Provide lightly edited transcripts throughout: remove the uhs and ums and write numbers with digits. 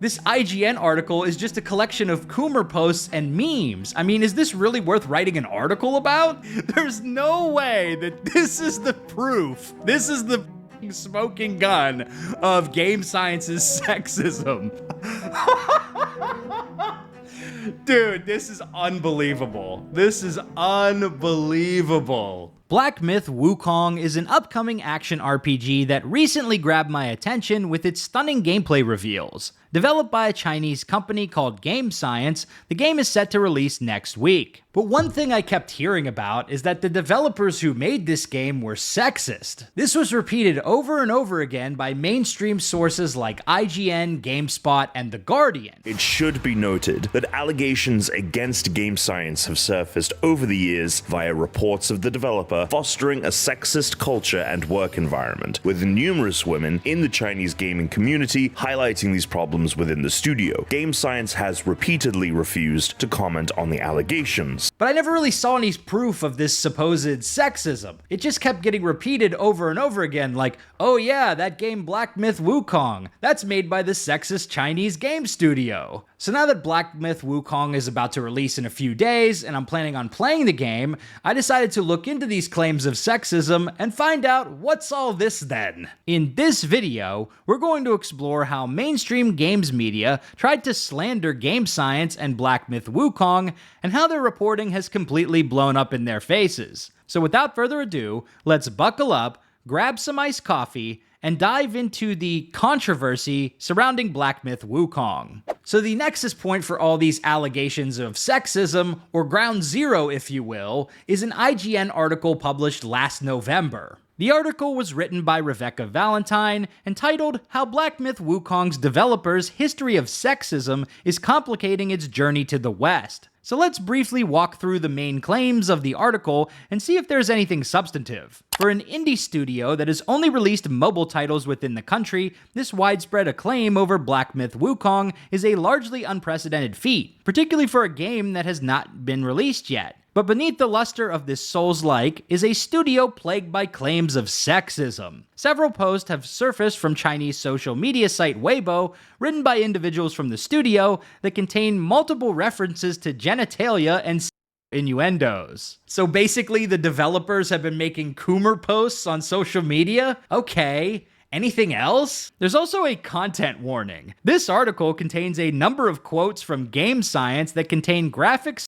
This IGN article is just a collection of Coomer posts and memes. I mean, is this really worth writing an article about? There's no way that this is the proof. This is the smoking gun of game science's sexism. Dude, this is unbelievable. This is unbelievable. Black Myth Wukong is an upcoming action RPG that recently grabbed my attention with its stunning gameplay reveals. Developed by a Chinese company called Game Science, the game is set to release next week. But one thing I kept hearing about is that the developers who made this game were sexist. This was repeated over and over again by mainstream sources like IGN, Gamespot, and The Guardian. It should be noted that allegations against Game Science have surfaced over the years via reports of the developer fostering a sexist culture and work environment, with numerous women in the Chinese gaming community highlighting these problems within the studio. Game Science has repeatedly refused to comment on the allegations. But I never really saw any proof of this supposed sexism. It just kept getting repeated over and over again, like, oh yeah, that game Black Myth Wukong, that's made by the sexist Chinese game studio. So now that Black Myth Wukong is about to release in a few days, and I'm planning on playing the game, I decided to look into these claims of sexism and find out what's all this then. In this video, we're going to explore how mainstream games media tried to slander Game Science and Black Myth Wukong, and how their reporting has completely blown up in their faces. So without further ado, let's buckle up, grab some iced coffee, and dive into the controversy surrounding Black Myth Wukong. So the nexus point for all these allegations of sexism, or ground zero if you will, is an IGN article published last November. The article was written by Rebecca Valentine and titled How Black Myth Wukong's Developers' History of Sexism is Complicating Its Journey to the West. So let's briefly walk through the main claims of the article and see if there's anything substantive. For an indie studio that has only released mobile titles within the country, this widespread acclaim over Black Myth Wukong is a largely unprecedented feat, particularly for a game that has not been released yet. But beneath the luster of this Soulslike is a studio plagued by claims of sexism. Several posts have surfaced from Chinese social media site Weibo, written by individuals from the studio, that contain multiple references to genitalia and innuendos. So basically the developers have been making Coomer posts on social media? Okay. Anything else? There's also a content warning. This article contains a number of quotes from Game Science that contain graphic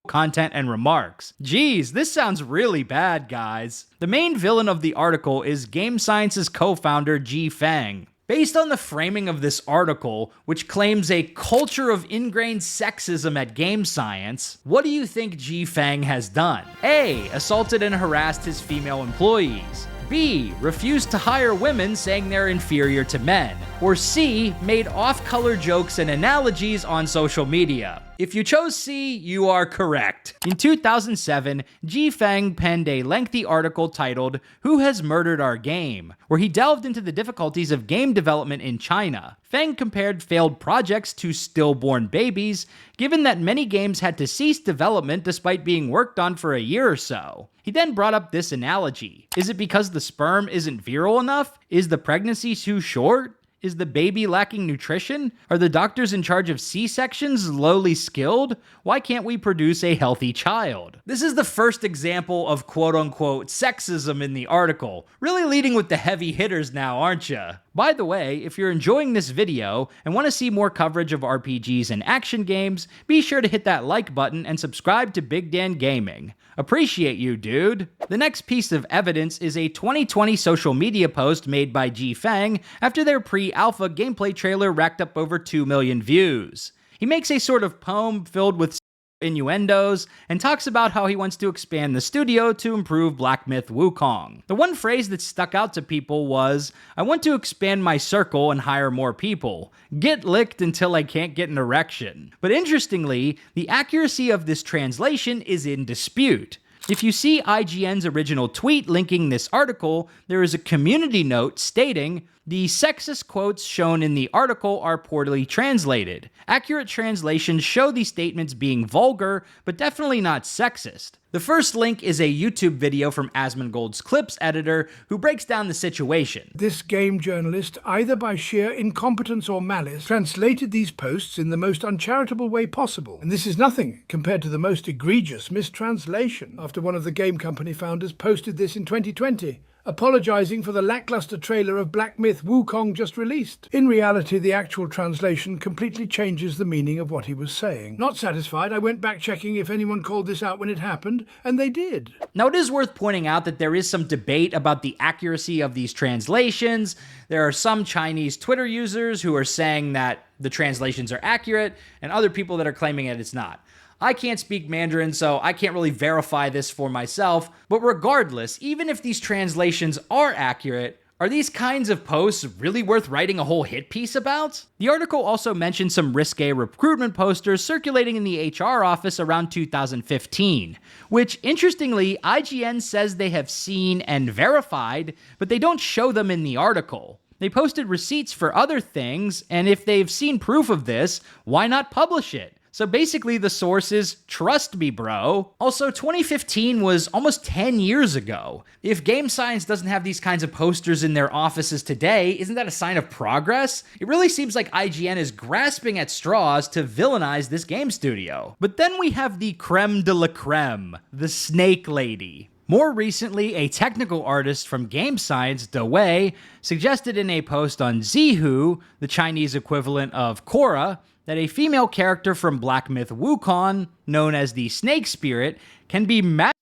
content and remarks. Geez, this sounds really bad, guys. The main villain of the article is Game Science's co-founder Ji Feng. Based on the framing of this article, which claims a culture of ingrained sexism at Game Science, what do you think Ji Feng has done? A. Assaulted and harassed his female employees. B. Refused to hire women saying they're inferior to men. Or C. Made off-color jokes and analogies on social media. If you chose C, you are correct. In 2007, Ji Feng penned a lengthy article titled, Who Has Murdered Our Game?, where he delved into the difficulties of game development in China. Feng compared failed projects to stillborn babies, given that many games had to cease development despite being worked on for a year or so. He then brought up this analogy. Is it because the sperm isn't virile enough? Is the pregnancy too short? Is the baby lacking nutrition? Are the doctors in charge of C-sections lowly skilled? Why can't we produce a healthy child? This is the first example of quote-unquote sexism in the article. Really leading with the heavy hitters now, aren't ya? By the way, if you're enjoying this video and want to see more coverage of RPGs and action games, be sure to hit that like button and subscribe to Big Dan Gaming. Appreciate you, dude. The next piece of evidence is a 2020 social media post made by Ji Feng after their pre-alpha gameplay trailer racked up over 2 million views. He makes a sort of poem filled with innuendos and talks about how he wants to expand the studio to improve Black Myth Wukong. The one phrase that stuck out to people was, I want to expand my circle and hire more people. Get licked until I can't get an erection. But interestingly, the accuracy of this translation is in dispute. If you see IGN's original tweet linking this article, there is a community note stating, The sexist quotes shown in the article are poorly translated. Accurate translations show these statements being vulgar, but definitely not sexist. The first link is a YouTube video from Asmongold's Clips editor who breaks down the situation. This game journalist, either by sheer incompetence or malice, translated these posts in the most uncharitable way possible. And this is nothing compared to the most egregious mistranslation after one of the game company founders posted this in 2020. Apologizing for the lackluster trailer of Black Myth Wukong just released. In reality, the actual translation completely changes the meaning of what he was saying. Not satisfied, I went back checking if anyone called this out when it happened, and they did. Now, it is worth pointing out that there is some debate about the accuracy of these translations. There are some Chinese Twitter users who are saying that the translations are accurate, and other people that are claiming that it's not. I can't speak Mandarin, so I can't really verify this for myself, but regardless, even if these translations are accurate, are these kinds of posts really worth writing a whole hit piece about? The article also mentions some risque recruitment posters circulating in the HR office around 2015, which, interestingly, IGN says they have seen and verified, but they don't show them in the article. They posted receipts for other things, and if they've seen proof of this, why not publish it? So basically the source is, trust me, bro. Also, 2015 was almost 10 years ago. If Game Science doesn't have these kinds of posters in their offices today, isn't that a sign of progress? It really seems like IGN is grasping at straws to villainize this game studio. But then we have the creme de la creme, the Snake Lady. More recently, a technical artist from Game Science, Da Wei, suggested in a post on Zhihu, the Chinese equivalent of Quora, that a female character from Black Myth Wukong, known as the Snake Spirit, can be matched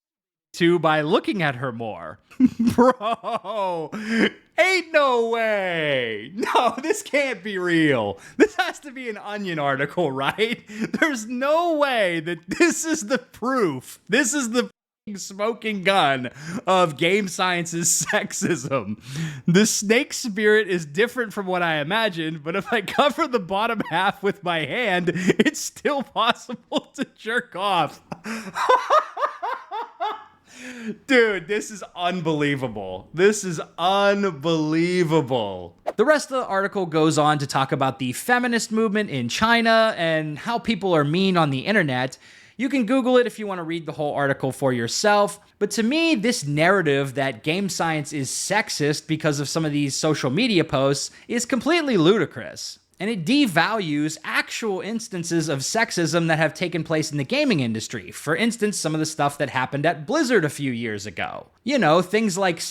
to by looking at her more. Bro, ain't no way. No, this can't be real. This has to be an Onion article, right? There's no way that this is the proof. This is the smoking gun of Game Science's sexism. The snake spirit is different from what I imagined, but if I cover the bottom half with my hand, it's still possible to jerk off. Dude, this is unbelievable. This is unbelievable. The rest of the article goes on to talk about the feminist movement in China and how people are mean on the internet. You can Google it if you want to read the whole article for yourself. But to me, this narrative that Game Science is sexist because of some of these social media posts is completely ludicrous. And it devalues actual instances of sexism that have taken place in the gaming industry. For instance, some of the stuff that happened at Blizzard a few years ago. You know, things like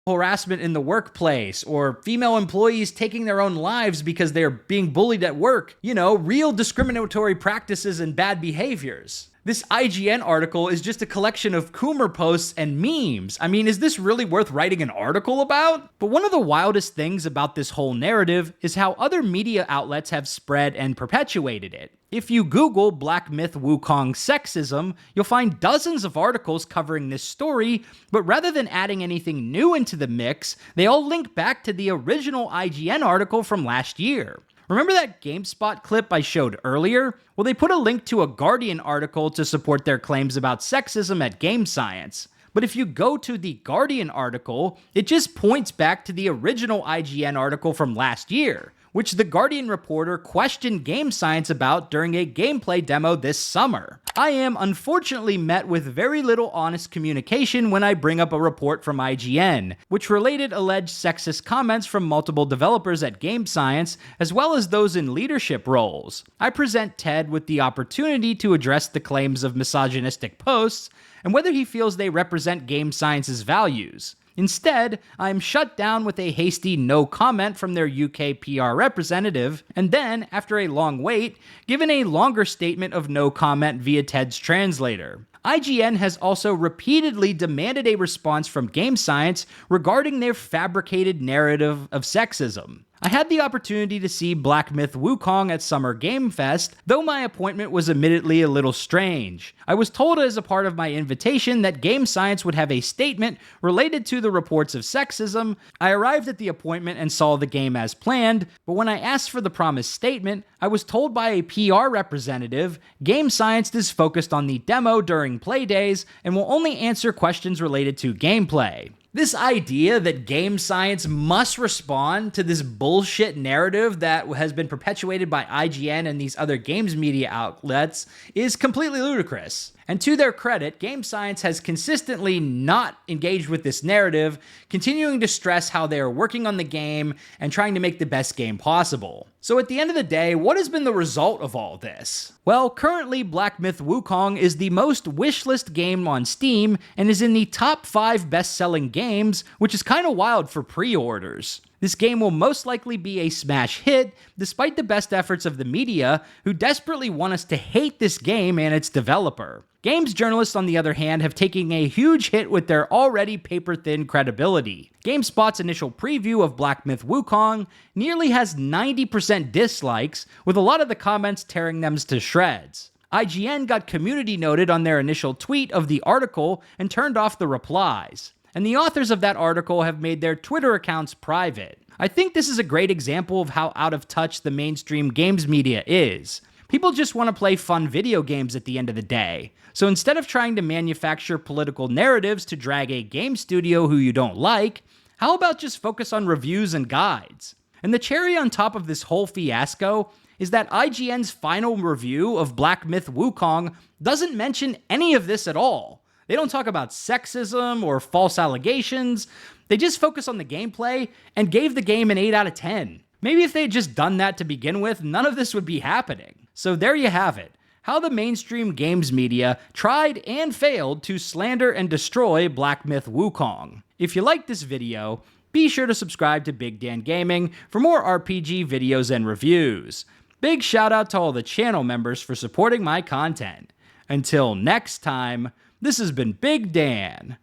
harassment in the workplace, or female employees taking their own lives because they're being bullied at work. You know, real discriminatory practices and bad behaviors. This IGN article is just a collection of Coomer posts and memes. I mean, is this really worth writing an article about? But one of the wildest things about this whole narrative is how other media outlets have spread and perpetuated it. If you Google Black Myth Wukong sexism, you'll find dozens of articles covering this story, but rather than adding anything new into the mix, they all link back to the original IGN article from last year. Remember that Gamespot clip I showed earlier? Well, they put a link to a Guardian article to support their claims about sexism at Game Science. But if you go to the Guardian article, it just points back to the original IGN article from last year, which the Guardian reporter questioned Game Science about during a gameplay demo this summer. I am unfortunately met with very little honest communication when I bring up a report from IGN, which related alleged sexist comments from multiple developers at Game Science, as well as those in leadership roles. I present Ted with the opportunity to address the claims of misogynistic posts, and whether he feels they represent Game Science's values. Instead, I'm shut down with a hasty no comment from their UK PR representative, and then, after a long wait, given a longer statement of no comment via Ted's translator. IGN has also repeatedly demanded a response from Game Science regarding their fabricated narrative of sexism. I had the opportunity to see Black Myth Wukong at Summer Game Fest, though my appointment was admittedly a little strange. I was told as a part of my invitation that Game Science would have a statement related to the reports of sexism. I arrived at the appointment and saw the game as planned, but when I asked for the promised statement, I was told by a PR representative, Game Science is focused on the demo during play days and will only answer questions related to gameplay. This idea that game science must respond to this bullshit narrative that has been perpetuated by IGN and these other games media outlets is completely ludicrous. And to their credit, Game Science has consistently not engaged with this narrative, continuing to stress how they are working on the game and trying to make the best game possible. So at the end of the day, what has been the result of all this? Well, currently Black Myth Wukong is the most wishlist game on Steam and is in the top 5 best-selling games, which is kind of wild for pre-orders. This game will most likely be a smash hit, despite the best efforts of the media, who desperately want us to hate this game and its developer. Games journalists, on the other hand, have taken a huge hit with their already paper-thin credibility. Gamespot's initial preview of Black Myth Wukong nearly has 90% dislikes, with a lot of the comments tearing them to shreds. IGN got community noted on their initial tweet of the article and turned off the replies. And the authors of that article have made their Twitter accounts private. I think this is a great example of how out of touch the mainstream games media is. People just want to play fun video games at the end of the day. So instead of trying to manufacture political narratives to drag a game studio who you don't like, how about just focus on reviews and guides? And the cherry on top of this whole fiasco is that IGN's final review of Black Myth Wukong doesn't mention any of this at all. They don't talk about sexism or false allegations. They just focus on the gameplay and gave the game an 8 out of 10. Maybe if they had just done that to begin with, none of this would be happening. So there you have it. How the mainstream games media tried and failed to slander and destroy Black Myth Wukong. If you liked this video, be sure to subscribe to Big Dan Gaming for more RPG videos and reviews. Big shout out to all the channel members for supporting my content. Until next time, this has been Big Dan.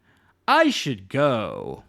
I should go.